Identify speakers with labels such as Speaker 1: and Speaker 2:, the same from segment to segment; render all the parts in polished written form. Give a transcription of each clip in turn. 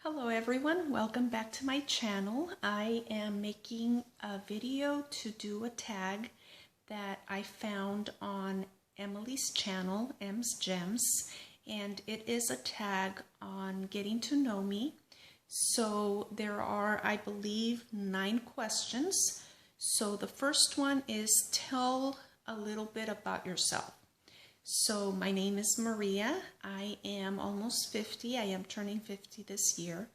Speaker 1: Hello everyone, welcome back to my channel. I am making a video to do a tag that I found on Emily's channel, Em's Gems, and it is a tag on getting to know me. So there are, I believe, 9 questions. So the first one is tell a little bit about yourself. So my name is Maria. I am almost 50. I am turning 50 this year.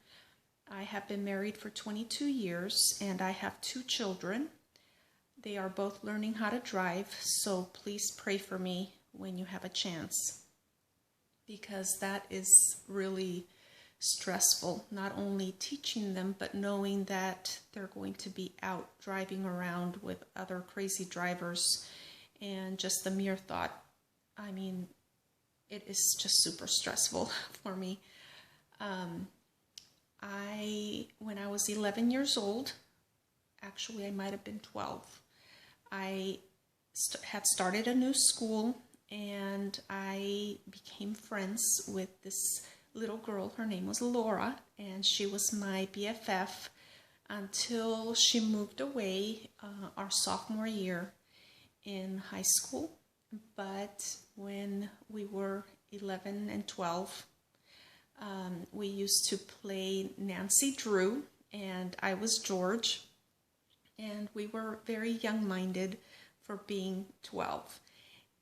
Speaker 1: I have been married for 22 years and I have 2 children. They are both learning how to drive, so please pray for me when you have a chance, because that is really stressful, not only teaching them, but knowing that they're going to be out driving around with other crazy drivers, and just the mere thought, I mean, it is just super stressful for me. When I was 11 years old, actually I might have been 12, I had started a new school and I became friends with this little girl. Her name was Laura, and she was my BFF until she moved away our sophomore year in high school. But when we were 11 and 12, we used to play Nancy Drew, and I was George, and we were very young-minded for being 12.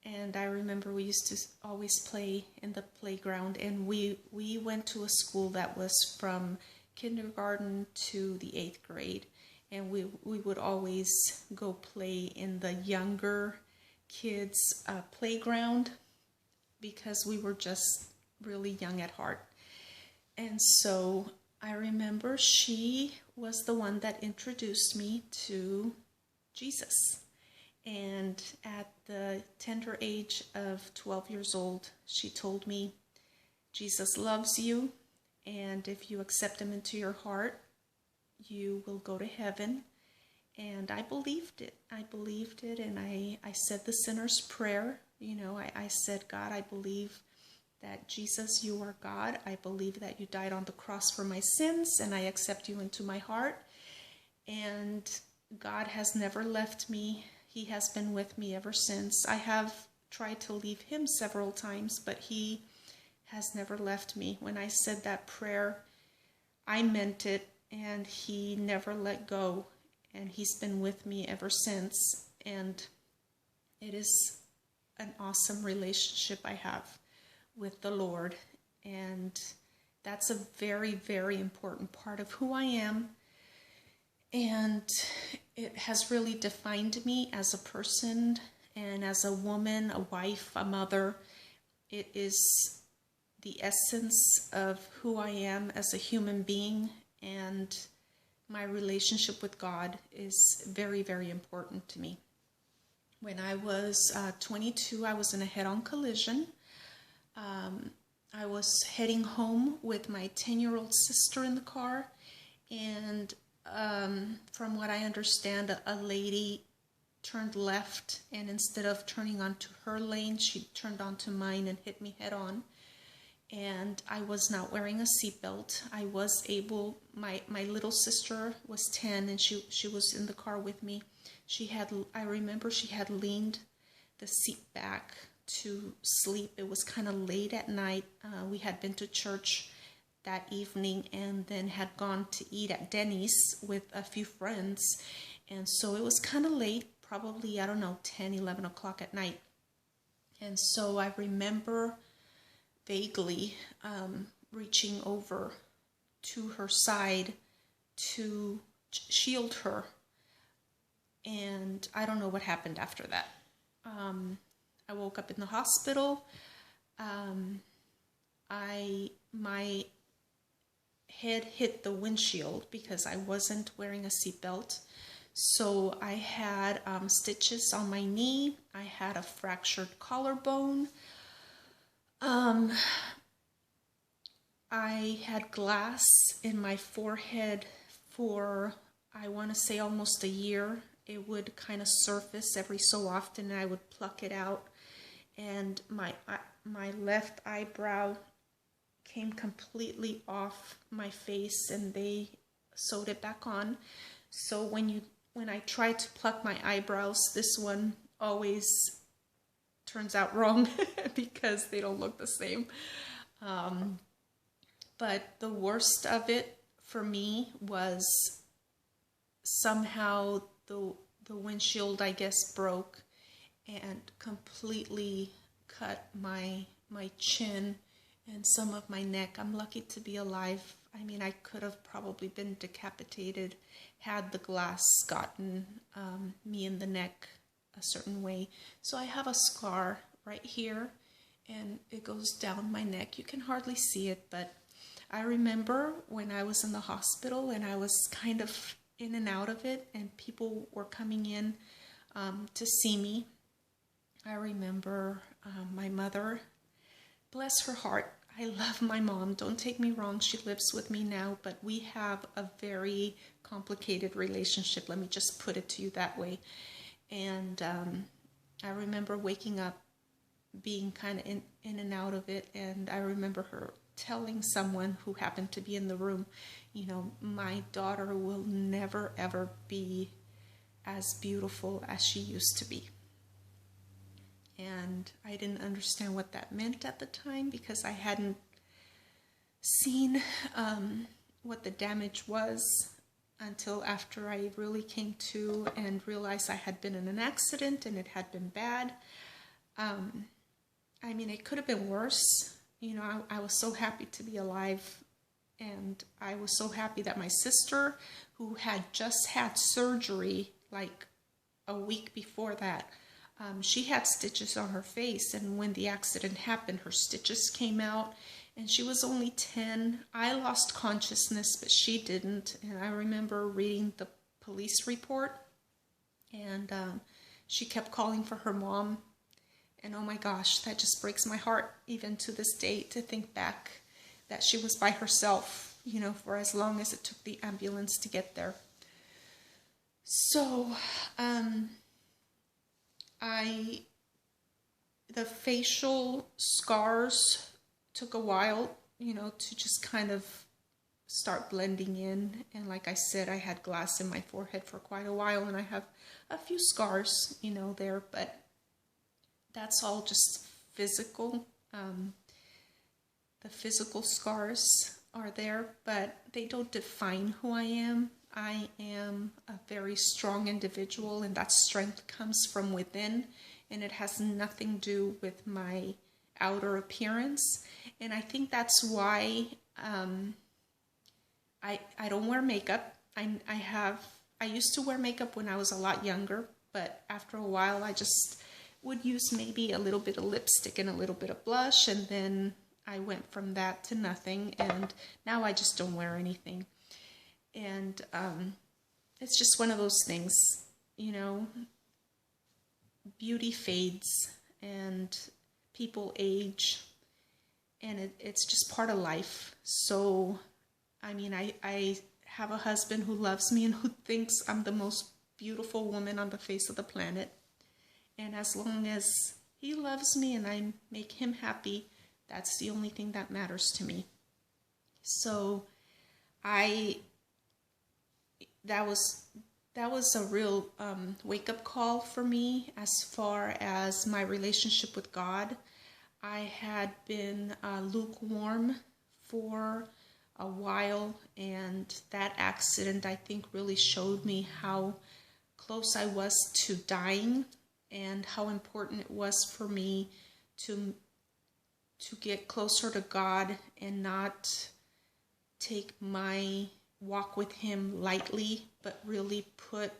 Speaker 1: And I remember we used to always play in the playground, and we went to a school that was from kindergarten to the 8th grade, and we would always go play in the younger kids' playground because we were just really young at heart. And so I remember she was the one that introduced me to Jesus. And at the tender age of 12 years old, she told me, Jesus loves you, and if you accept him into your heart, you will go to heaven. And I believed it. I believed it, and I said the sinner's prayer. You know, I said, God, I believe that Jesus, you are God. I believe that you died on the cross for my sins, and I accept you into my heart. And God has never left me. He has been with me ever since. I have tried to leave him several times, but he has never left me. When I said that prayer, I meant it, and he never let go. And he's been with me ever since. And it is an awesome relationship I have with the Lord. And that's a very, very important part of who I am. And it has really defined me as a person and as a woman, a wife, a mother. It is the essence of who I am as a human being, and my relationship with God is very, very important to me. When I was 22, I was in a head-on collision. I was heading home with my 10-year-old sister in the car, and from what I understand, a lady turned left, and instead of turning onto her lane, she turned onto mine and hit me head-on. And I was not wearing a seatbelt. I was able, my little sister was 10, and she was in the car with me. I remember she had leaned the seat back to sleep. It was kind of late at night. We had been to church that evening and then had gone to eat at Denny's with a few friends. And so it was kind of late, probably, I don't know, 10, 11 o'clock at night. And so I remember vaguely reaching over to her side to shield her, and I don't know what happened after that. I woke up in the hospital. My head hit the windshield because I wasn't wearing a seatbelt. So I had stitches on my knee. I had a fractured collarbone. I had glass in my forehead for, I want to say, almost a year. It would kind of surface every so often, and I would pluck it out. And my left eyebrow came completely off my face, and they sewed it back on. So when I try to pluck my eyebrows, this one always turns out wrong because they don't look the same. But the worst of it for me was somehow the windshield, I guess, broke and completely cut my chin and some of my neck. I'm lucky to be alive. I mean, I could have probably been decapitated had the glass gotten me in the neck a certain way. So I have a scar right here, and it goes down my neck. You can hardly see it, but I remember when I was in the hospital and I was kind of in and out of it, and people were coming in to see me. I remember my mother, bless her heart. I love my mom. Don't take me wrong. She lives with me now, but we have a very complicated relationship. Let me just put it to you that way. And I remember waking up, being kind of in and out of it, and I remember her telling someone who happened to be in the room, you know, my daughter will never ever be as beautiful as she used to be. And I didn't understand what that meant at the time because I hadn't seen what the damage was until after I really came to and realized I had been in an accident and it had been bad. I mean, it could have been worse. You know, I was so happy to be alive, and I was so happy that my sister, who had just had surgery like a week before that, she had stitches on her face, and when the accident happened, her stitches came out, and she was only 10. I lost consciousness, but she didn't, and I remember reading the police report, and she kept calling for her mom. And oh my gosh, that just breaks my heart, even to this day, to think back that she was by herself, you know, for as long as it took the ambulance to get there. So, the facial scars took a while, you know, to just kind of start blending in. And like I said, I had glass in my forehead for quite a while, and I have a few scars, you know, there, but that's all just physical. The physical scars are there, but they don't define who I am. I am a very strong individual, and that strength comes from within, and it has nothing to do with my outer appearance. And I think that's why I don't wear makeup. I used to wear makeup when I was a lot younger, but after a while I just would use maybe a little bit of lipstick and a little bit of blush, and then I went from that to nothing, and now I just don't wear anything. And it's just one of those things, you know, beauty fades and people age, and it's just part of life. So, I mean, I have a husband who loves me and who thinks I'm the most beautiful woman on the face of the planet. And as long as he loves me and I make him happy, that's the only thing that matters to me. So that was a real wake-up call for me as far as my relationship with God. I had been lukewarm for a while, and that accident, I think, really showed me how close I was to dying, and how important it was for me to get closer to God and not take my walk with him lightly, but really put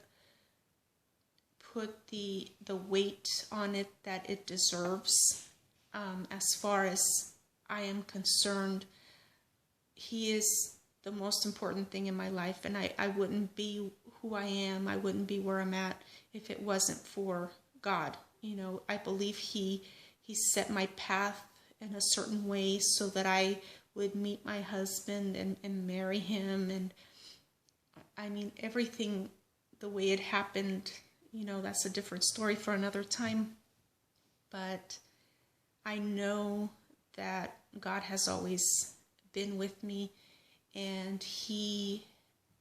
Speaker 1: the weight on it that it deserves. As far as I am concerned, he is the most important thing in my life, and I wouldn't be who I am, I wouldn't be where I'm at if it wasn't for God. You know, I believe he set my path in a certain way so that I would meet my husband and marry him. And I mean, everything, the way it happened, you know, that's a different story for another time. But I know that God has always been with me, and he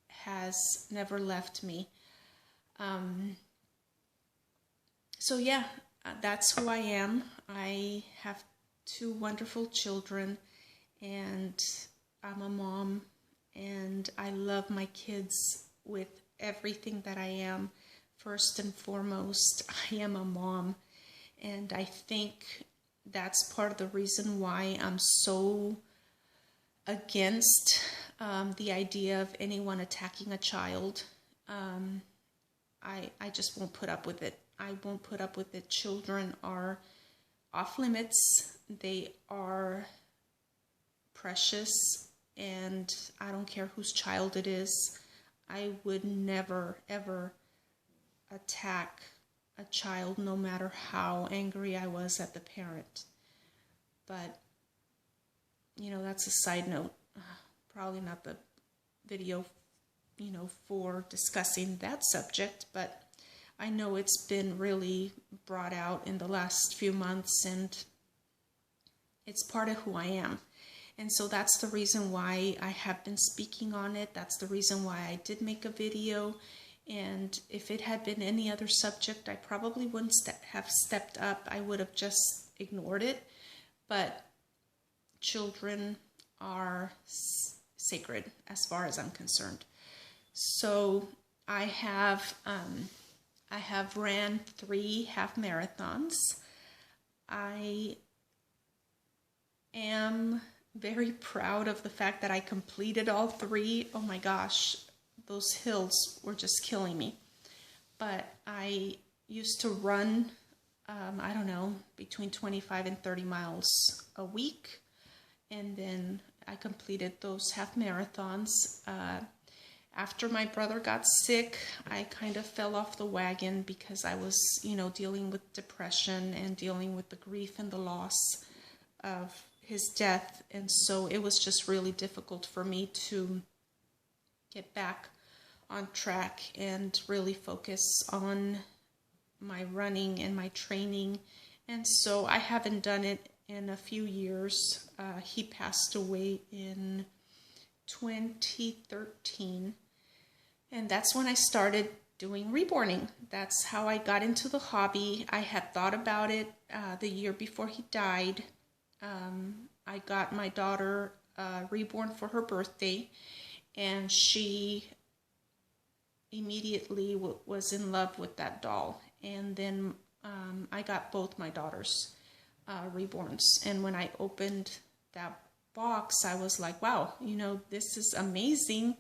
Speaker 1: has never left me. So yeah, that's who I am. I have 2 wonderful children, and I'm a mom, and I love my kids with everything that I am. First and foremost, I am a mom, and I think that's part of the reason why I'm so against the idea of anyone attacking a child. I just won't put up with it. I won't put up with it. Children are off limits. They are precious, and I don't care whose child it is. I would never, ever attack a child, no matter how angry I was at the parent. But, that's a side note. Probably not the video, for discussing that subject, but I know it's been really brought out in the last few months, and it's part of who I am. And so that's the reason why I have been speaking on it. That's the reason why I did make a video. And if it had been any other subject, I probably wouldn't have stepped up. I would have just ignored it. But children are sacred as far as I'm concerned. So I have ran 3 half marathons. I am very proud of the fact that I completed all 3. Oh my gosh, those hills were just killing me. But I used to run, between 25 and 30 miles a week. And then I completed those half marathons. After my brother got sick, I kind of fell off the wagon because I was, dealing with depression and dealing with the grief and the loss of his death. And so it was just really difficult for me to get back on track and really focus on my running and my training. And so I haven't done it in a few years. He passed away in 2013. And that's when I started doing reborning. That's how I got into the hobby. I had thought about it the year before he died. I got my daughter reborn for her birthday, and she immediately was in love with that doll. And then I got both my daughters reborns. And when I opened that box, I was like, wow, this is amazing,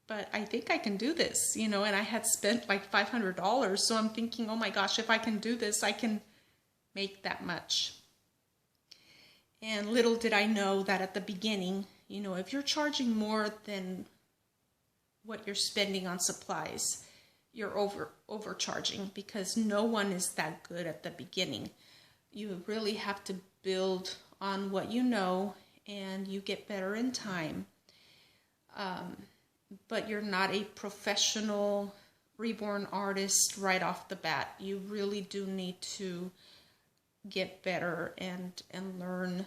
Speaker 1: but I think I can do this, and I had spent like $500. So I'm thinking, oh my gosh, if I can do this, I can make that much. And little did I know that at the beginning, if you're charging more than what you're spending on supplies, you're overcharging, because no one is that good at the beginning. You really have to build on what you know, and you get better in time. But you're not a professional reborn artist right off the bat. You really do need to get better and learn,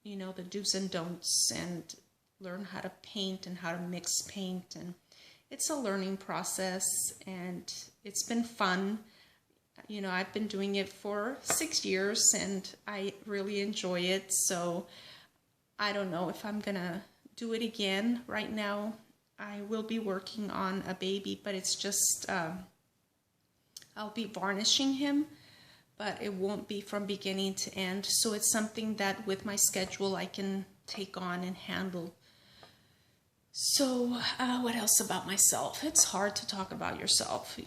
Speaker 1: the do's and don'ts, and learn how to paint and how to mix paint. And it's a learning process, and it's been fun. I've been doing it for 6 years, and I really enjoy it. So I don't know if I'm gonna do it again. Right now I will be working on a baby, but it's just I'll be varnishing him, but it won't be from beginning to end. So it's something that with my schedule I can take on and handle. So what else about myself? It's hard to talk about yourself,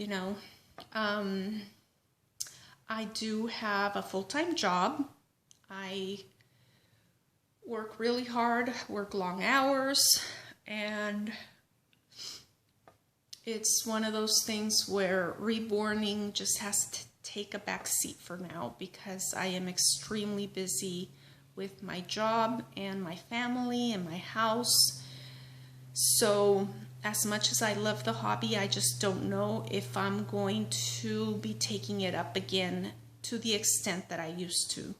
Speaker 1: I do have a full-time job. I work really hard, work long hours, and it's one of those things where reborning just has to take a back seat for now, because I am extremely busy with my job and my family and my house. So as much as I love the hobby, I just don't know if I'm going to be taking it up again to the extent that I used to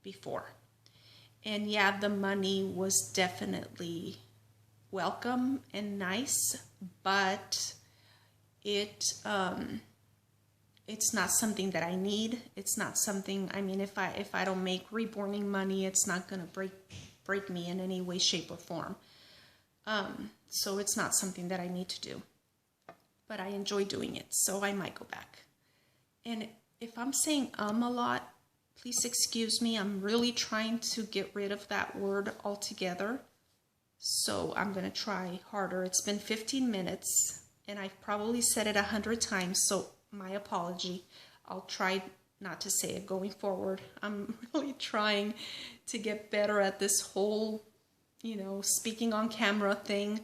Speaker 1: before. And yeah, the money was definitely welcome and nice, but it it's not something that I need. It's not something, I mean, if I don't make reborning money, it's not going to break me in any way, shape, or form. So it's not something that I need to do. But I enjoy doing it, so I might go back. And if I'm saying a lot, please excuse me. I'm really trying to get rid of that word altogether. So I'm going to try harder. It's been 15 minutes, and I've probably said it 100 times, so my apology. I'll try not to say it going forward. I'm really trying to get better at this whole, speaking on camera thing,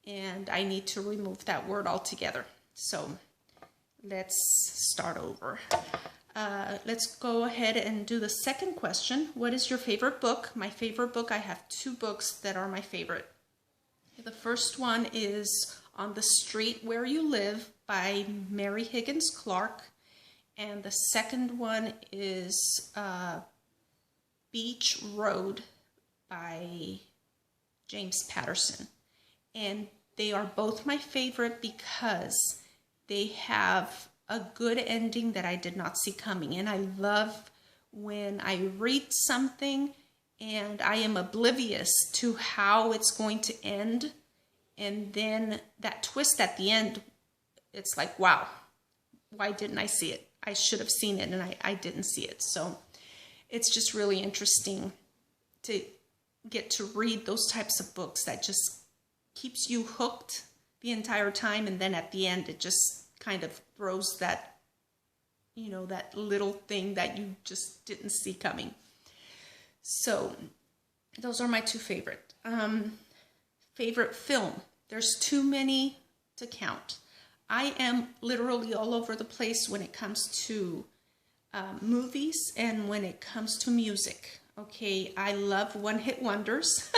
Speaker 1: and I need to remove that word altogether. So let's start over. Let's go ahead and do the second question. What is your favorite book? My favorite book, I have two books that are my favorite. The first one is On the Street Where You Live by Mary Higgins Clark. And the second one is Beach Road by James Patterson. And they are both my favorite because they have a good ending that I did not see coming. And I love when I read something and I am oblivious to how it's going to end. And then that twist at the end, it's like, wow, why didn't I see it? I should have seen it and I didn't see it. So it's just really interesting to get to read those types of books that just keeps you hooked the entire time. And then at the end, it just kind of throws that, that little thing that you just didn't see coming. So those are my two favorite. Favorite film. There's too many to count. I am literally all over the place when it comes to movies and when it comes to music. Okay, I love one-hit wonders.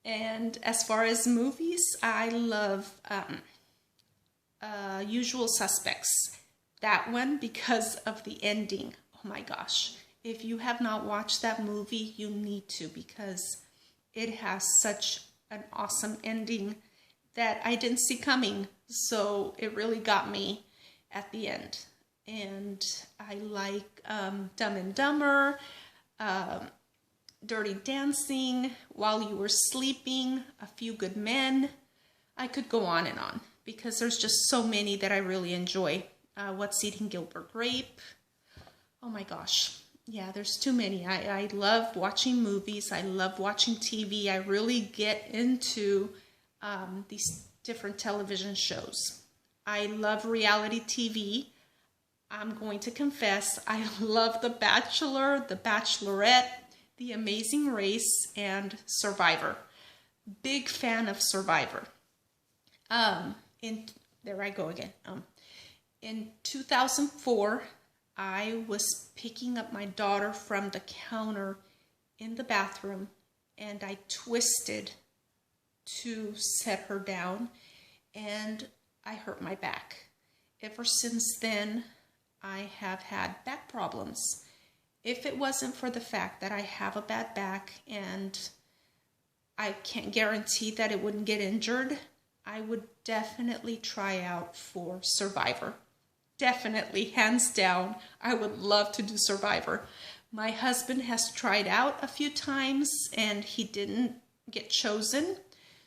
Speaker 1: And as far as movies, I love Usual Suspects. That one because of the ending. Oh my gosh. If you have not watched that movie, you need to, because it has such an awesome ending that I didn't see coming. So it really got me at the end. And I like Dumb and Dumber, Dirty Dancing, While You Were Sleeping, A Few Good Men. I could go on and on because there's just so many that I really enjoy. What's Eating Gilbert Grape? Oh my gosh. Yeah, there's too many. I love watching movies. I love watching TV. I really get into these different television shows. I love reality TV. I'm going to confess, I love The Bachelor, The Bachelorette, The Amazing Race, and Survivor. Big fan of Survivor. There I go again. In 2004, I was picking up my daughter from the counter in the bathroom, and I twisted to set her down, and I hurt my back. Ever since then, I have had back problems. If it wasn't for the fact that I have a bad back and I can't guarantee that it wouldn't get injured, I would definitely try out for Survivor. Definitely, hands down, I would love to do Survivor. My husband has tried out a few times and he didn't get chosen,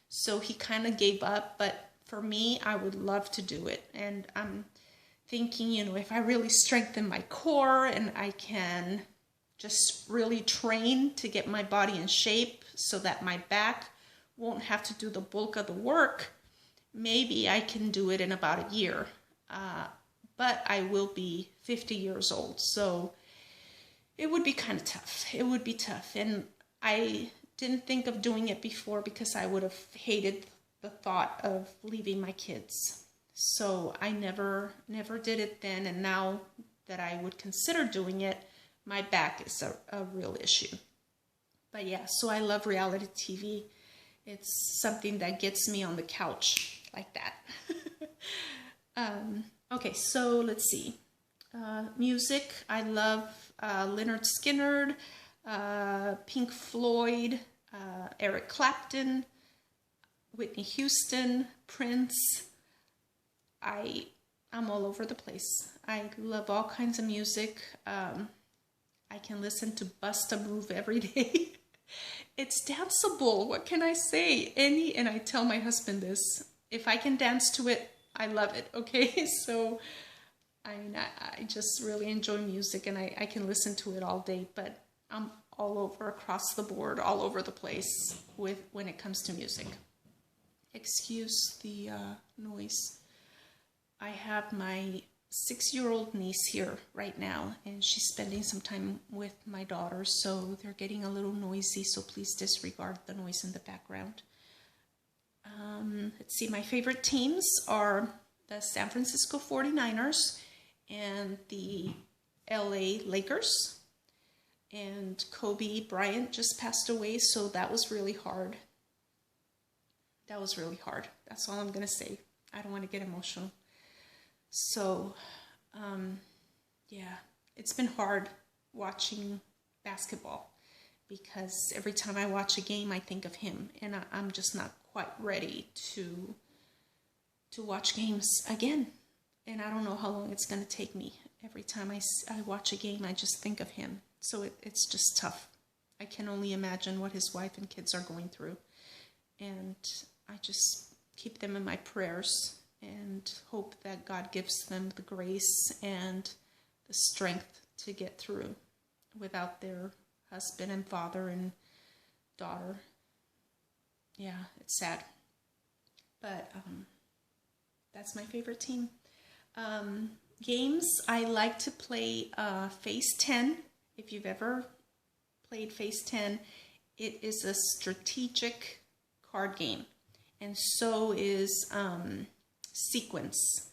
Speaker 1: so he kind of gave up. But for me, I would love to do it. And I'm thinking, if I really strengthen my core and I can just really train to get my body in shape so that my back won't have to do the bulk of the work, maybe I can do it in about a year. But I will be 50 years old, so it would be kind of tough. It would be tough. And I didn't think of doing it before because I would have hated the thought of leaving my kids. So I never did it then. And now that I would consider doing it, my back is a real issue. But yeah, so I love reality TV. It's something that gets me on the couch like that. Okay, so let's see. Music, I love Lynyrd Skynyrd. Pink Floyd, Eric Clapton, Whitney Houston, Prince. I'm all over the place. I love all kinds of music. I can listen to Bust a Move every day. It's danceable. What can I say? And I tell my husband this. If I can dance to it, I love it. Okay, so I mean, I just really enjoy music, and I can listen to it all day. But I'm all over, across the board, all over the place when it comes to music. Excuse the noise. I have my 6-year-old niece here right now, and she's spending some time with my daughter, so they're getting a little noisy, so please disregard the noise in the background. Let's see, my favorite teams are the San Francisco 49ers and the LA Lakers. And Kobe Bryant just passed away, so that was really hard. That was really hard. That's all I'm going to say. I don't want to get emotional. So, yeah, it's been hard watching basketball because every time I watch a game, I think of him, and I'm just not quite ready to watch games again. And I don't know how long it's going to take me. Every time I watch a game, I just think of him. So it's just tough. I can only imagine what his wife and kids are going through. And I just keep them in my prayers and hope that God gives them the grace and the strength to get through without their husband and father and daughter. Yeah, it's sad. But that's my favorite team. Games, I like to play Phase 10. If you've ever played Phase 10, it is a strategic card game. And so is Sequence.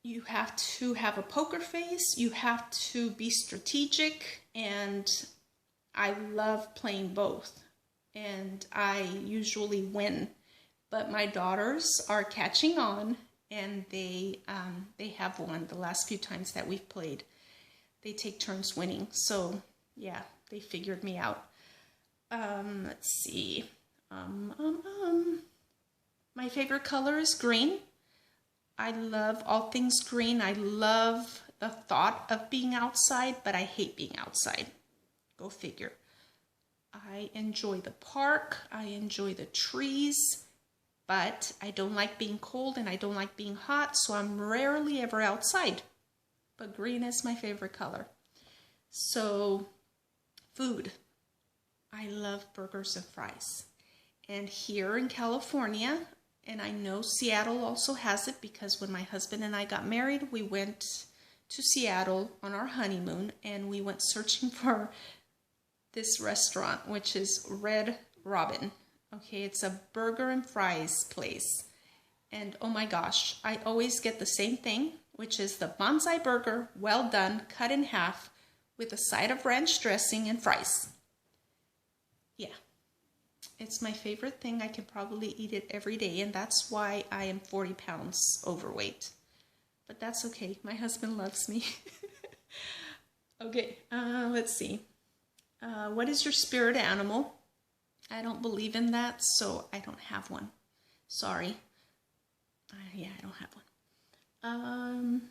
Speaker 1: You have to have a poker face, you have to be strategic, and I love playing both. And I usually win. But my daughters are catching on, and they have won the last few times that we've played. They take turns winning. So, yeah, they figured me out. Let's see. My favorite color is green. I love all things green. I love the thought of being outside, but I hate being outside. Go figure. I enjoy the park. I enjoy the trees, but I don't like being cold and I don't like being hot, so I'm rarely ever outside. But green is my favorite color. So, food. I love burgers and fries. And here in California, and I know Seattle also has it because when my husband and I got married, we went to Seattle on our honeymoon and we went searching for this restaurant, which is Red Robin. Okay, it's a burger and fries place. And oh my gosh, I always get the same thing, which is the bonsai burger, well done, cut in half, with a side of ranch dressing and fries. Yeah. It's my favorite thing. I can probably eat it every day, and that's why I am 40 pounds overweight. But that's okay. My husband loves me. Okay, let's see. What is your spirit animal? I don't believe in that, so I don't have one. Sorry. Yeah, I don't have one.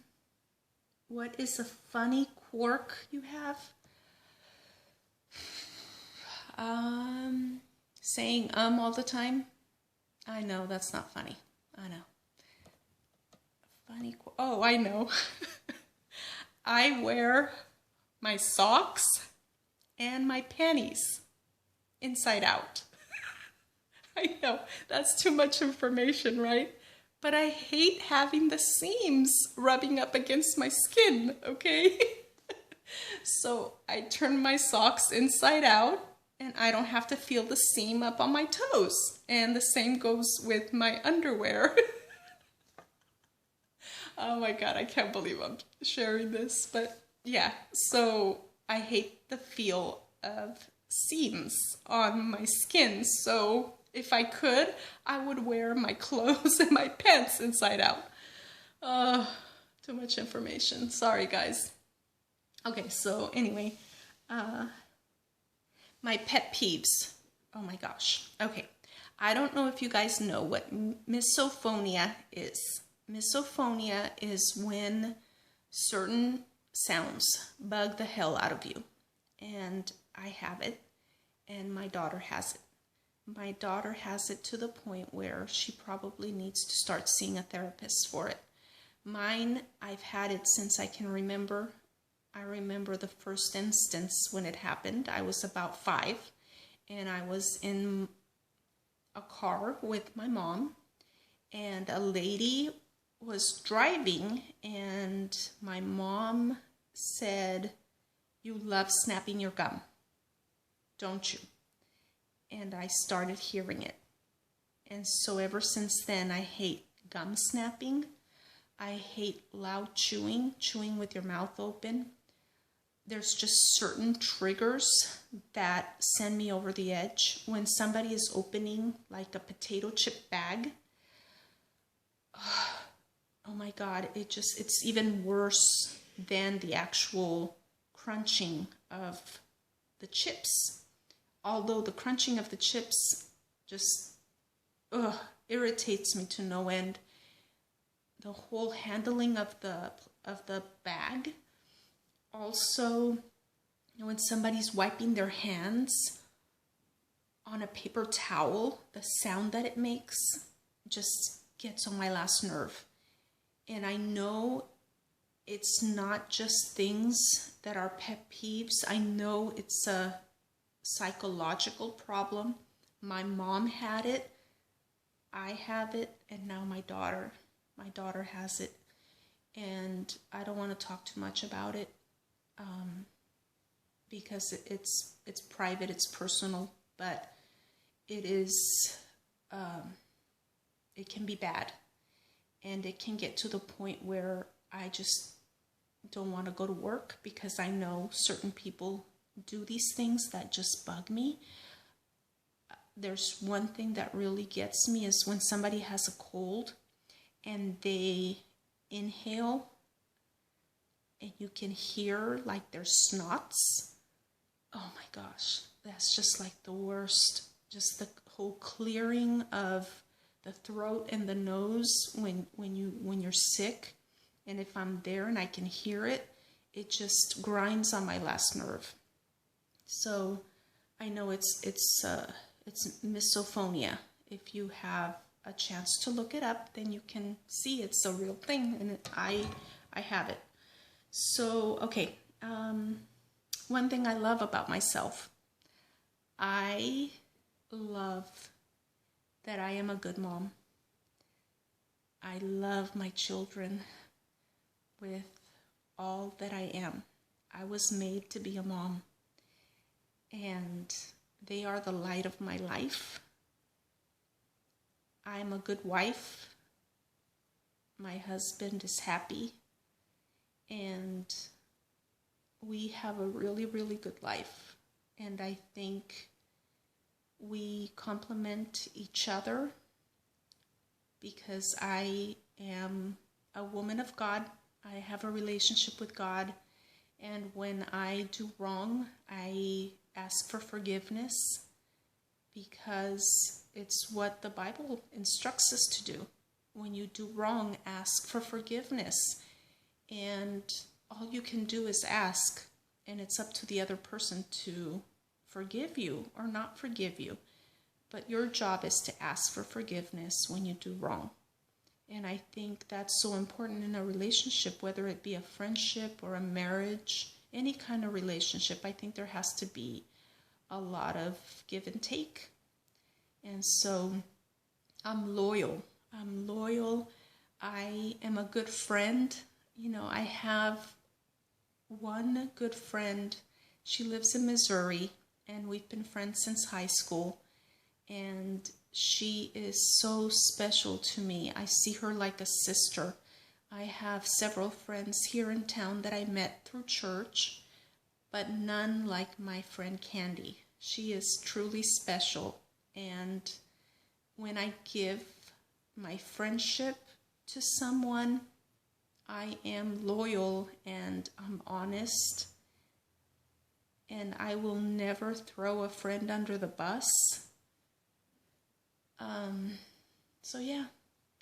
Speaker 1: What is a funny quirk you have? Saying all the time. I know, that's not funny. I know. Funny oh, I know. I wear my socks and my panties inside out. I know, that's too much information, right? But I hate having the seams rubbing up against my skin, okay? So I turn my socks inside out, and I don't have to feel the seam up on my toes. And the same goes with my underwear. Oh my God, I can't believe I'm sharing this. But yeah, so I hate the feel of seams on my skin. So if I could, I would wear my clothes and my pants inside out. Too much information. Sorry, guys. Okay, so anyway, My pet peeves. Oh my gosh. Okay. I don't know if you guys know what misophonia is. Misophonia is when certain sounds bug the hell out of you. And I have it, and my daughter has it. My daughter has it to the point where she probably needs to start seeing a therapist for it. Mine, I've had it since I can remember. I remember the first instance when it happened. I was about 5, and I was in a car with my mom, and a lady was driving, and my mom said, "You love snapping your gum, don't you?" And I started hearing it. And so ever since then, I hate gum snapping. I hate loud chewing with your mouth open. There's just certain triggers that send me over the edge. When somebody is opening like a potato chip bag, oh my God, it's even worse than the actual crunching of the chips. Although the crunching of the chips just irritates me to no end. The whole handling of the bag. Also, when somebody's wiping their hands on a paper towel, the sound that it makes just gets on my last nerve. And I know it's not just things that are pet peeves. I know it's a psychological problem. My mom had it, I have it, and now my daughter has it. And I don't want to talk too much about it because it's private, it's personal, but it is it can be bad, and it can get to the point where I just don't want to go to work because I know certain people do these things that just bug me. There's one thing that really gets me is when somebody has a cold and they inhale and you can hear like their snots. Oh my gosh, that's just like the worst. Just the whole clearing of the throat and the nose when you're sick. And if I'm there and I can hear it, it just grinds on my last nerve. So I know it's misophonia. If you have a chance to look it up, then you can see it's a real thing, and I have it. So okay, one thing I love about myself, I love that I am a good mom. I love my children with all that I am. I was made to be a mom, and they are the light of my life. I'm a good wife. My husband is happy, and we have a really, really good life. And I think we complement each other because I am a woman of God. I have a relationship with God. And when I do wrong, I ask for forgiveness because it's what the Bible instructs us to do. When you do wrong, ask for forgiveness. And all you can do is ask, and it's up to the other person to forgive you or not forgive you. But your job is to ask for forgiveness when you do wrong. And I think that's so important in a relationship, whether it be a friendship or a marriage, any kind of relationship. I think there has to be a lot of give and take. And so I'm loyal. I am a good friend. You know, I have one good friend. She lives in Missouri, and we've been friends since high school. And she is so special to me. I see her like a sister. I have several friends here in town that I met through church, but none like my friend Candy. She is truly special. And when I give my friendship to someone, I am loyal and I'm honest. and I will never throw a friend under the bus. So yeah,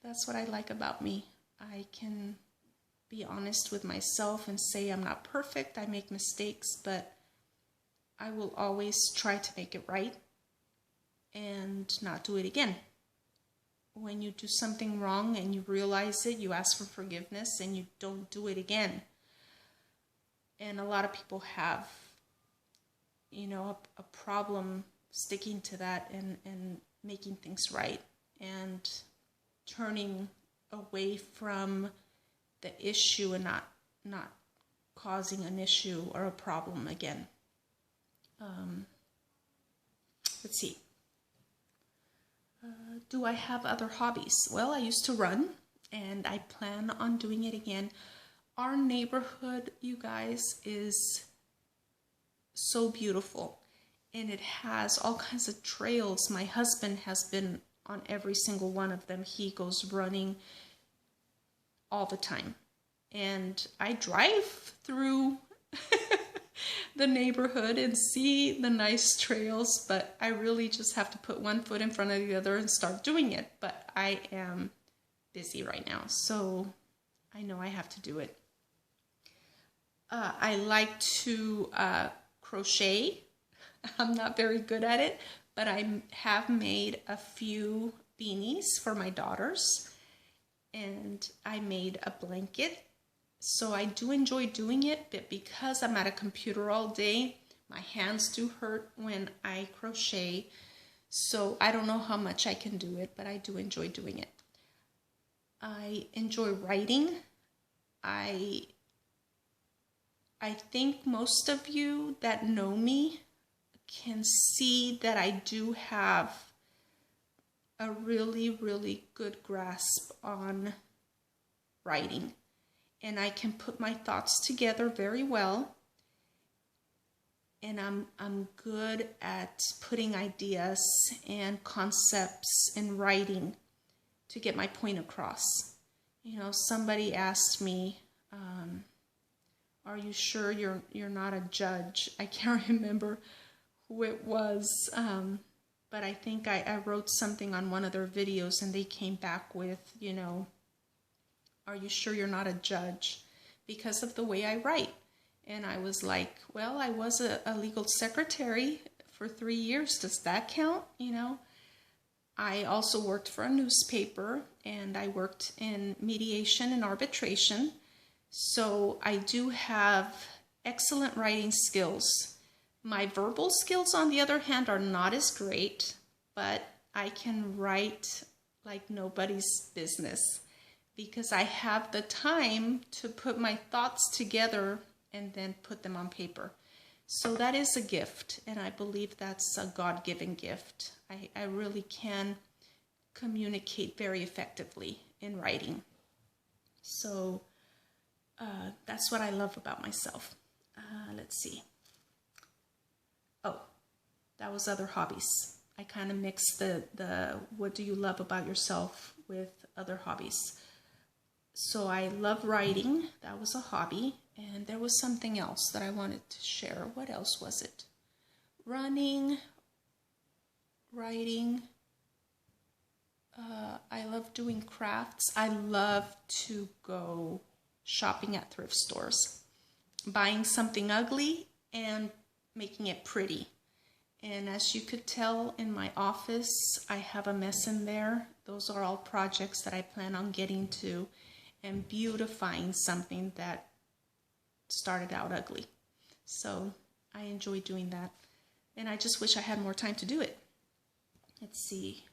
Speaker 1: that's what I like about me. I can be honest with myself and say I'm not perfect. I make mistakes, but I will always try to make it right and not do it again. When you do something wrong and you realize it, you ask for forgiveness and you don't do it again. And a lot of people have, a problem sticking to that and making things right and turning away from the issue and not causing an issue or a problem again. Let's see. Do I have other hobbies? Well, I used to run, and I plan on doing it again. Our neighborhood, you guys, is so beautiful, and it has all kinds of trails. My husband has been on every single one of them. He goes running all the time, and I drive through the neighborhood and see the nice trails, but I really just have to put one foot in front of the other and start doing it. But I am busy right now, so I know I have to do it. I like to crochet. I'm not very good at it, but I have made a few beanies for my daughters, and I made a blanket. So I do enjoy doing it, but because I'm at a computer all day, my hands do hurt when I crochet. So I don't know how much I can do it, but I do enjoy doing it. I enjoy writing. I think most of you that know me can see that I do have a really, really good grasp on writing. And I can put my thoughts together very well. And I'm good at putting ideas and concepts in writing to get my point across. Somebody asked me, are you sure you're not a judge? I can't remember who it was, but I think I wrote something on one of their videos and they came back with, are you sure you're not a judge? Because of the way I write. And I was like, well, I was a legal secretary for 3 years. Does that count? I also worked for a newspaper, and I worked in mediation and arbitration. So I do have excellent writing skills. My verbal skills, on the other hand, are not as great, but I can write like nobody's business, because I have the time to put my thoughts together and then put them on paper. So that is a gift, and I believe that's a God-given gift. I really can communicate very effectively in writing. So that's what I love about myself. Let's see. Oh, that was other hobbies. I kind of mixed the what do you love about yourself with other hobbies. So I love writing. That was a hobby. And there was something else that I wanted to share. What else was it? Running, writing. I love doing crafts. I love to go shopping at thrift stores, buying something ugly and making it pretty. And as you could tell in my office, I have a mess in there. Those are all projects that I plan on getting to and beautifying something that started out ugly. So I enjoy doing that. And I just wish I had more time to do it. Let's see.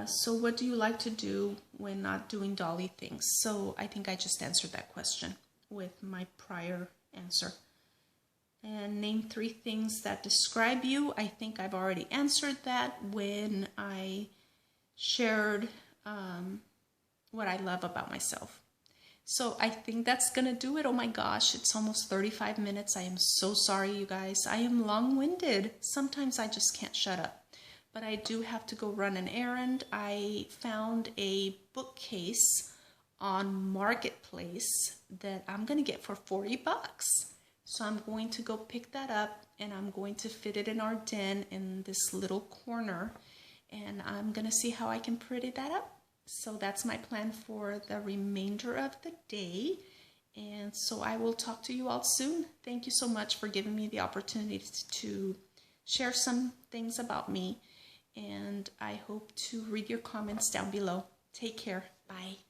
Speaker 1: So what do you like to do when not doing dolly things? So I think I just answered that question with my prior answer. And name 3 things that describe you. I think I've already answered that when I shared what I love about myself. So I think that's going to do it. Oh my gosh, it's almost 35 minutes. I am so sorry, you guys. I am long-winded. Sometimes I just can't shut up. But I do have to go run an errand. I found a bookcase on Marketplace that I'm going to get for $40. So I'm going to go pick that up and I'm going to fit it in our den in this little corner, and I'm going to see how I can pretty that up. So that's my plan for the remainder of the day. And so I will talk to you all soon. Thank you so much for giving me the opportunity to share some things about me. And I hope to read your comments down below. Take care. Bye.